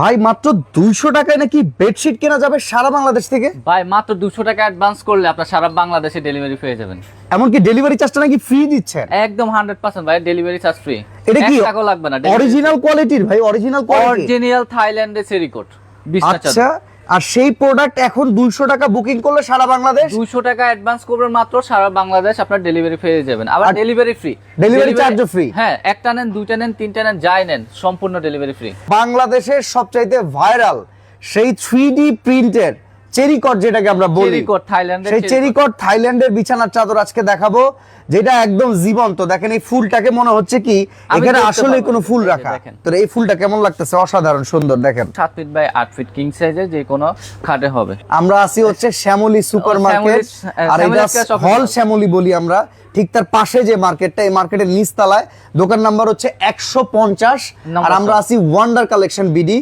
ভাই মাত্র 200 টাকায় নাকি বেডশিট কেনা যাবে সারা বাংলাদেশ থেকে? ভাই মাত্র 200 টাকা অ্যাডভান্স করলে আপনার সারা বাংলাদেশে ডেলিভারি পেয়ে যাবেন। এমনকি ডেলিভারি চার্জটা নাকি ফ্রি দিচ্ছেন? একদম 100% ভাই, ডেলিভারি চার্জ ফ্রি। এটা কি টাকাও লাগবে না। অরিজিনাল কোয়ালিটির ভাই? অরিজিনাল কোয়ালিটি, অরিজিনাল থাইল্যান্ডের সেরিকোট বিছনা চাদর। আচ্ছা, আর সেই প্রোডাক্ট এখন 200 টাকা বুকিং করলে সারা বাংলাদেশ? 200 টাকা অ্যাডভান্স করবেন মাত্র, সারা বাংলাদেশ আপনার ডেলিভারি পেয়ে যাবেন। আবার ডেলিভারি ফ্রি, ডেলিভারি চার্জও ফ্রি। হ্যাঁ, একটা নেন, দুইটা নেন, তিনটা নেন, যাই নেন, সম্পূর্ণ ডেলিভারি ফ্রি। বাংলাদেশের সবচাইতে ভাইরাল সেই 3D প্রিন্টের চেরিকট যেটাকে আমরা বলি, চেরিকট থাইল্যান্ডের, সেই চেরিকট থাইল্যান্ডের বিছানার চাদর আজকে দেখাবো, যেটা একদম জীবন্ত। দেখেন এই ফুলটাকে, মনে হচ্ছে কি এখানে আসলে কোনো ফুল রাখা। তো এই ফুলটা কেমন লাগতেছে? অসাধারণ সুন্দর। দেখেন 7 ফিট বাই 8 ফিট কিং সাইজের যে কোনো খাটে হবে। আমরা আছি হচ্ছে শ্যামলী সুপার মার্কেট, আর এটা হল শ্যামলী বলি আমরা। ঠিক তার পাশে যে মার্কেটটা, এই মার্কেটের নিচতলায়, দোকান নাম্বার হচ্ছে 150, আর আমরা আছি ওয়ান্ডার কালেকশন বিডি।